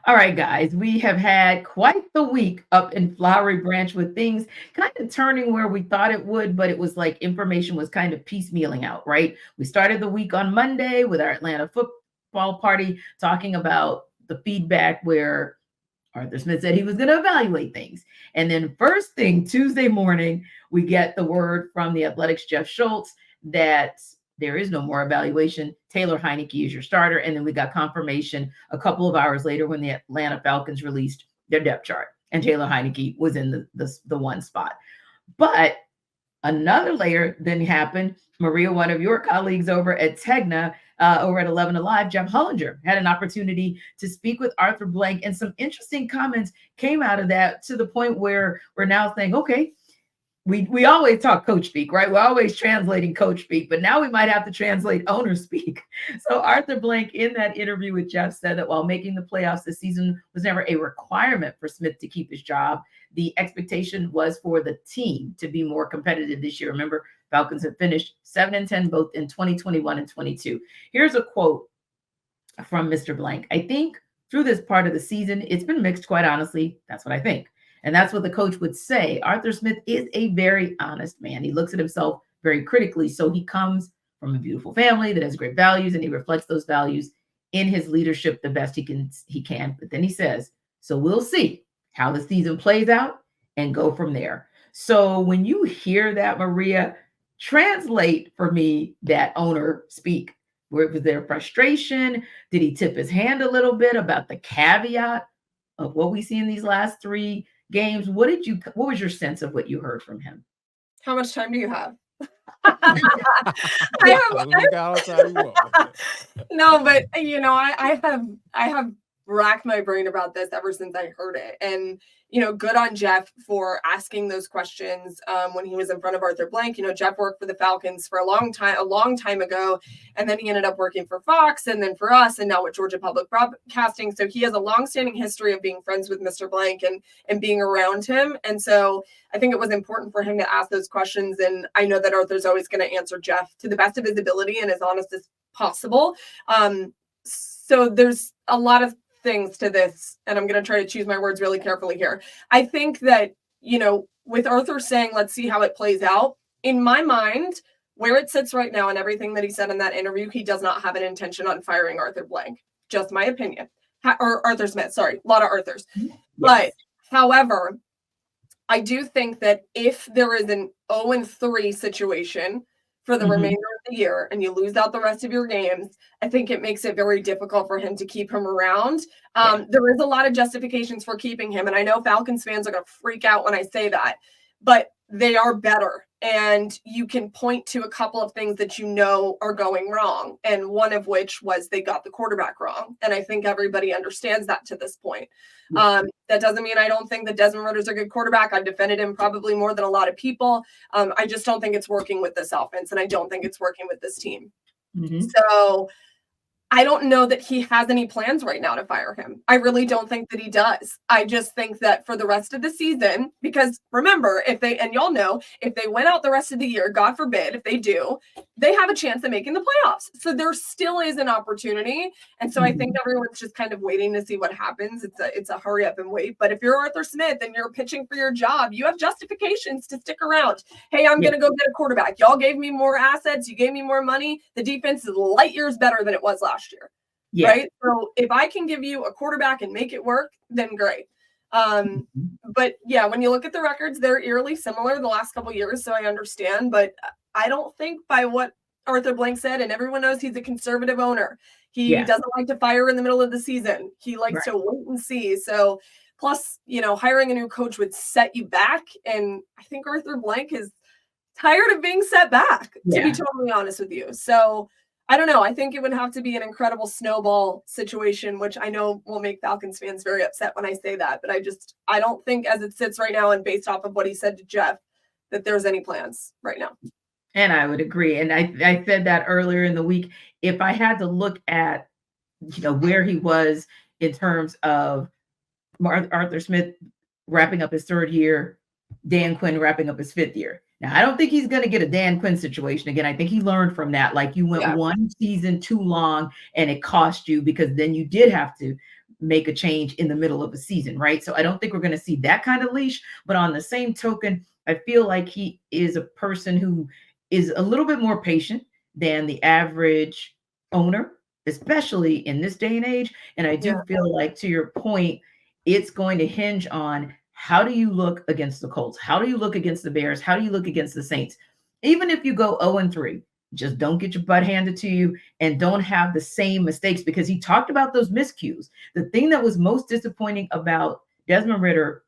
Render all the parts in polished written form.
All right, guys, we have had quite the week up in Flowery Branch with things kind of turning where we thought it would, but it was like information was kind of piecemealing out, right? We started the week on Monday with our Atlanta football party talking about the feedback where Arthur Smith said he was going to evaluate things. And then first thing Tuesday morning, we get the word from the Athletics' Jeff Schultz that there is no more evaluation. Taylor Heinicke is your starter. And then we got confirmation a couple of hours later when the Atlanta Falcons released their depth chart. And Taylor Heinicke was in the one spot. But another layer then happened. Maria, one of your colleagues over at Tegna, over at 11 Alive, Jeff Hullinger, had an opportunity to speak with Arthur Blank, and some interesting comments came out of that to the point where we're now saying, okay, we always talk coach speak, right? We're always translating coach speak, but now we might have to translate owner speak. So Arthur Blank in that interview with Jeff said that while making the playoffs this season was never a requirement for Smith to keep his job, the expectation was for the team to be more competitive this year. Remember, Falcons have finished 7-10 both in 2021 and 22. Here's a quote from Mr. Blank. I think through this part of the season, it's been mixed, quite honestly. That's what I think. And that's what the coach would say. Arthur Smith is a very honest man. He looks at himself very critically. So he comes from a beautiful family that has great values, and he reflects those values in his leadership the best he can. But then he says, so we'll see how the season plays out and go from there. So when you hear that, Maria, translate for me that owner speak. Where was there frustration? Did he tip his hand a little bit about the caveat of what we see in these last three games? What was your sense of what you heard from him? How much time do you have? No, but I have racked my brain about this ever since I heard it. And, good on Jeff for asking those questions when he was in front of Arthur Blank. Jeff worked for the Falcons for a long time ago. And then he ended up working for Fox and then for us and now with Georgia Public Broadcasting. So he has a longstanding history of being friends with Mr. Blank and being around him. And so I think it was important for him to ask those questions. And I know that Arthur's always going to answer Jeff to the best of his ability and as honest as possible. So there's a lot of things to this, and I'm going to try to choose my words really carefully here. I think that, with Arthur saying, let's see how it plays out, in my mind, where it sits right now and everything that he said in that interview, he does not have an intention on firing Arthur Blank. Just my opinion. Or Arthur Smith, sorry, a lot of Arthurs. Yes. But, however, I do think that if there is an 0-3 situation for the remainder of the year and you lose out the rest of your games, I think it makes it very difficult for him to keep him around. There is a lot of justifications for keeping him. And I know Falcons fans are going to freak out when I say that, but they are better. And you can point to a couple of things that are going wrong. And one of which was they got the quarterback wrong. And I think everybody understands that to this point. That doesn't mean I don't think that Desmond Ridder is a good quarterback. I've defended him probably more than a lot of people. I just don't think it's working with this offense. And I don't think it's working with this team. So I don't know that he has any plans right now to fire him. I really don't think that he does. I just think that for the rest of the season, because remember, if they went out the rest of the year, God forbid, if they do, they have a chance at making the playoffs. So there still is an opportunity. And so I think everyone's just kind of waiting to see what happens. It's a hurry up and wait. But if you're Arthur Smith and you're pitching for your job, you have justifications to stick around. Hey, I'm going to go get a quarterback. Y'all gave me more assets. You gave me more money. The defense is light years better than it was last year. Right. So if I can give you a quarterback and make it work, then great. But yeah, when you look at the records, they're eerily similar the last couple of years. So I understand, but I don't think by what Arthur Blank said, and everyone knows he's a conservative owner. He doesn't like to fire in the middle of the season. He likes to wait and see. So plus, hiring a new coach would set you back. And I think Arthur Blank is tired of being set back, to be totally honest with you. So I don't know. I think it would have to be an incredible snowball situation, which I know will make Falcons fans very upset when I say that. But I don't think as it sits right now and based off of what he said to Jeff, that there's any plans right now. And I would agree. And I said that earlier in the week. If I had to look at, where he was in terms of Arthur Smith wrapping up his third year, Dan Quinn wrapping up his fifth year. Now, I don't think he's going to get a Dan Quinn situation again. I think he learned from that. Like you went one season too long and it cost you because then you did have to make a change in the middle of a season, right? So I don't think we're going to see that kind of leash. But on the same token, I feel like he is a person who is a little bit more patient than the average owner, especially in this day and age. And I do Yeah. feel like, to your point, it's going to hinge on how do you look against the Colts? How do you look against the Bears? How do you look against the Saints? Even if you go 0-3, just don't get your butt handed to you and don't have the same mistakes, because he talked about those miscues. The thing that was most disappointing about Desmond Ridder,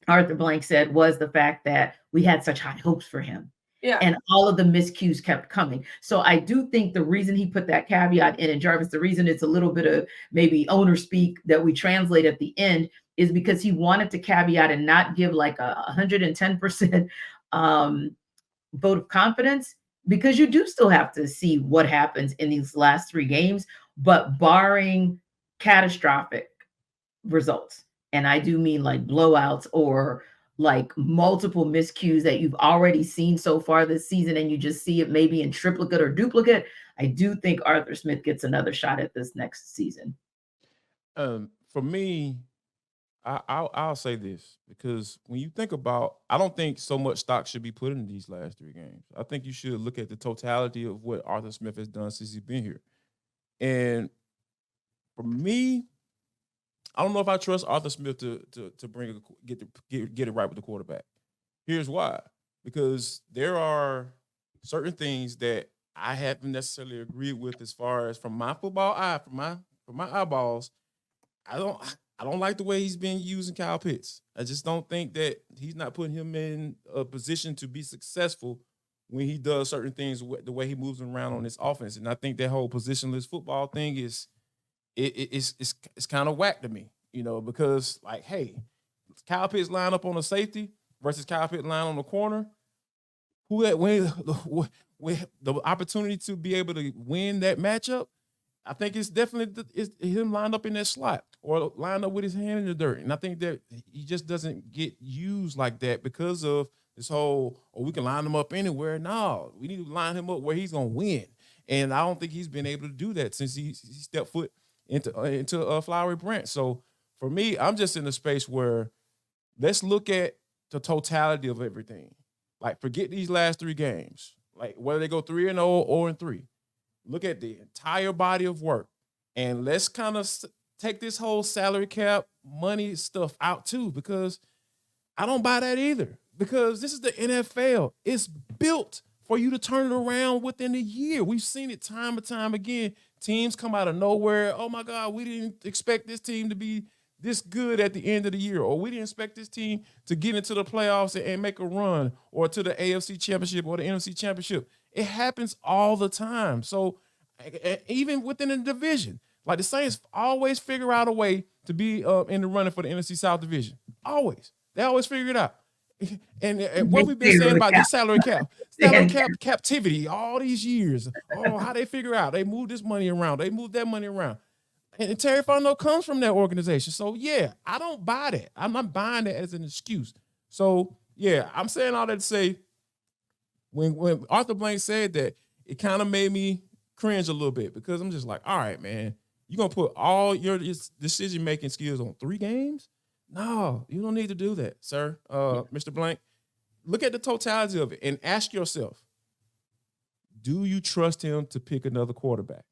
Arthur Blank said, was the fact that we had such high hopes for him. Yeah. And all of the miscues kept coming. So I do think the reason he put that caveat in, and Jarvis, the reason it's a little bit of maybe owner speak that we translate at the end, is because he wanted to caveat and not give like a 110% vote of confidence, because you do still have to see what happens in these last 3 games, but barring catastrophic results. And I do mean like blowouts or like multiple miscues that you've already seen so far this season, and you just see it maybe in triplicate or duplicate. I do think Arthur Smith gets another shot at this next season. For me, I'll say this, because when you think about, I don't think so much stock should be put in these last 3 games. I think you should look at the totality of what Arthur Smith has done since he's been here. And for me, I don't know if I trust Arthur Smith to get it right with the quarterback. Here's why: because there are certain things that I haven't necessarily agreed with, as far as from my football eye, from my eyeballs. I don't like the way he's been using Kyle Pitts. I just don't think that he's not putting him in a position to be successful when he does certain things, the way he moves around on this offense. And I think that whole positionless football thing is kind of whack to me, because like, hey, Kyle Pitts line up on a safety versus Kyle Pitts line on the corner. Who that when the opportunity to be able to win that matchup, I think it's definitely him lined up in that slot or lined up with his hand in the dirt. And I think that he just doesn't get used like that because of this whole, we can line him up anywhere. No, we need to line him up where he's going to win. And I don't think he's been able to do that since he stepped foot into Flowery Branch. So for me, I'm just in a space where let's look at the totality of everything. Like, forget these last 3 games. Like, whether they go 3-0 or 0-3. Look at the entire body of work, and let's kind of take this whole salary cap money stuff out too, because I don't buy that either, because this is the NFL. It's built for you to turn it around within a year. We've seen it time and time again. Teams come out of nowhere. Oh my God, we didn't expect this team to be this good at the end of the year, or we didn't expect this team to get into the playoffs and make a run, or to the AFC Championship or the NFC Championship. It happens all the time. So even within the division, like the Saints always figure out a way to be in the running for the NFC South division. Always. They always figure it out. And what we've been saying about this salary captivity all these years. Oh, how they figure out. They move this money around. They move that money around. And Terry Fontenot comes from that organization. So, yeah, I don't buy that. I'm not buying that as an excuse. So, yeah, I'm saying all that to say, when Arthur Blank said that, it kind of made me cringe a little bit, because I'm just like, all right, man, you going to put all your decision-making skills on 3 games? No, you don't need to do that, sir. Mr. Blank, look at the totality of it and ask yourself, do you trust him to pick another quarterback?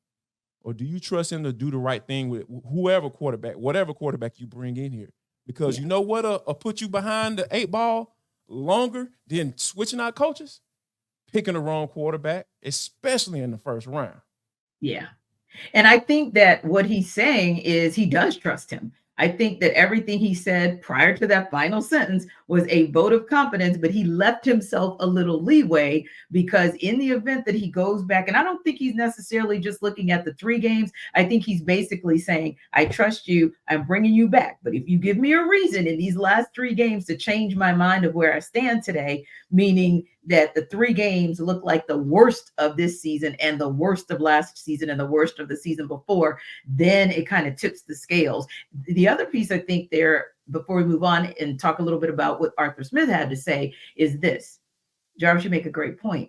Or do you trust him to do the right thing with whatever quarterback you bring in here? Because you know what'll put you behind the 8 ball longer than switching out coaches? Picking the wrong quarterback, especially in the first round. Yeah. And I think that what he's saying is he does trust him. I think that everything he said prior to that final sentence was a vote of confidence, but he left himself a little leeway, because in the event that he goes back, and I don't think he's necessarily just looking at the 3 games. I think he's basically saying, I trust you. I'm bringing you back. But if you give me a reason in these last 3 games to change my mind of where I stand today, meaning that the 3 games look like the worst of this season and the worst of last season and the worst of the season before, then it kind of tips the scales. The other piece I think there, before we move on and talk a little bit about what Arthur Smith had to say, is this. Jarvis, you make a great point.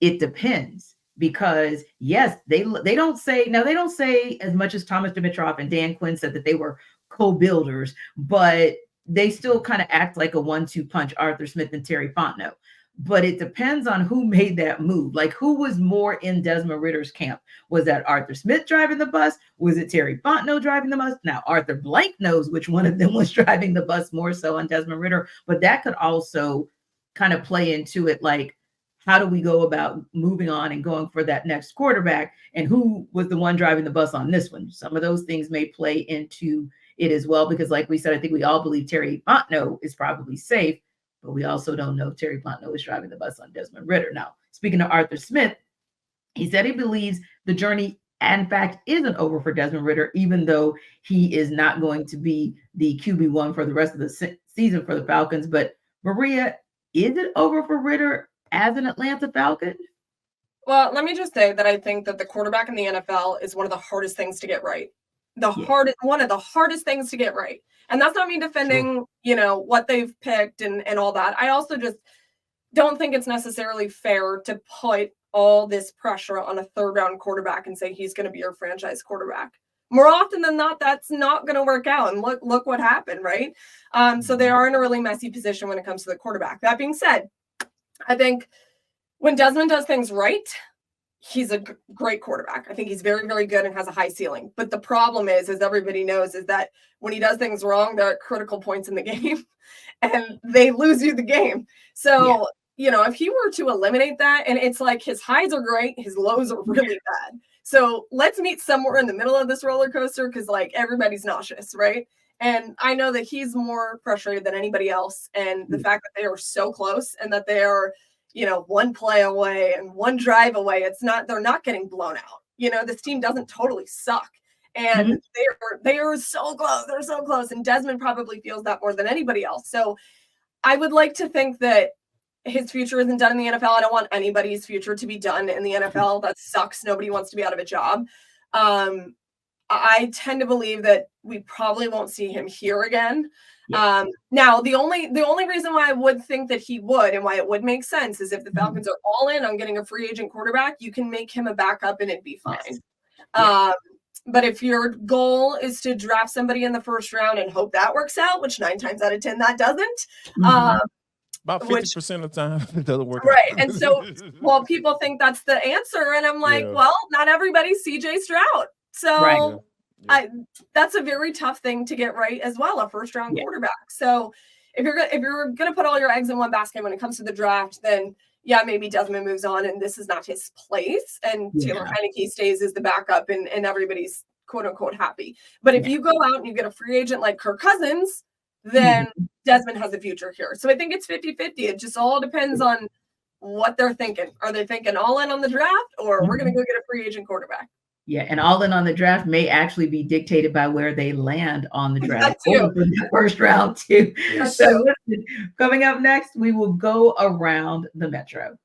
It depends, because yes, they don't say, now they don't say as much as Thomas Dimitroff and Dan Quinn said that they were co-builders, but they still kind of act like a 1-2 punch, Arthur Smith and Terry Fontenot. But it depends on who made that move. Like, who was more in Desmond Ritter's camp? Was that Arthur Smith driving the bus? Was it Terry Fontenot driving the bus? Now, Arthur Blank knows which one of them was driving the bus more so on Desmond Ridder, but that could also kind of play into it. Like, how do we go about moving on and going for that next quarterback? And who was the one driving the bus on this one? Some of those things may play into it as well, because like we said, I think we all believe Terry Fontenot is probably safe, but we also don't know if Terry Fontenot is driving the bus on Desmond Ridder. Now, speaking of Arthur Smith, he said he believes the journey, in fact, isn't over for Desmond Ridder, even though he is not going to be the QB1 for the rest of the season for the Falcons. But Maria, is it over for Ridder as an Atlanta Falcon? Well, let me just say that I think that the quarterback in the NFL is one of the hardest things to get right. One of the hardest things to get right. And that's not me defending, what they've picked and all that. I also just don't think it's necessarily fair to put all this pressure on a third-round quarterback and say he's going to be your franchise quarterback. More often than not, that's not going to work out. And look what happened, right? So they are in a really messy position when it comes to the quarterback. That being said, I think when Desmond does things right, he's a great quarterback. I think he's very, very good and has a high ceiling. But the problem is, as everybody knows, is that when he does things wrong, there are critical points in the game and they lose you the game. So, if he were to eliminate that, and it's like his highs are great, his lows are really bad. So let's meet somewhere in the middle of this roller coaster, because like everybody's nauseous, right? And I know that he's more frustrated than anybody else. And the fact that they are so close and that they are, one play away and one drive away, they're not getting blown out. This team doesn't totally suck. And they are so close. They're so close. And Desmond probably feels that more than anybody else. So I would like to think that his future isn't done in the NFL. I don't want anybody's future to be done in the NFL. That sucks. Nobody wants to be out of a job. I tend to believe that we probably won't see him here again. Now, the only reason why I would think that he would, and why it would make sense, is if the Falcons are all in on getting a free agent quarterback, you can make him a backup and it'd be fine. But if your goal is to draft somebody in the first round and hope that works out, which 9 times out of 10 that doesn't, about 50% of the time it doesn't work right. out. And so, people think that's the answer, and I'm like, well, not everybody's CJ Stroud. So that's a very tough thing to get right as well, a first round quarterback. So if you're gonna put all your eggs in one basket when it comes to the draft, then maybe Desmond moves on and this is not his place, and Taylor Heineke stays as the backup, and everybody's quote unquote happy. But if you go out and you get a free agent like Kirk Cousins, then Desmond has a future here. So I think it's 50-50. It just all depends on what they're thinking. Are they thinking all in on the draft, or we're going to go get a free agent quarterback? Yeah, and all in on the draft may actually be dictated by where they land on the draft. The first round too. So listen, coming up next, we will go around the Metro.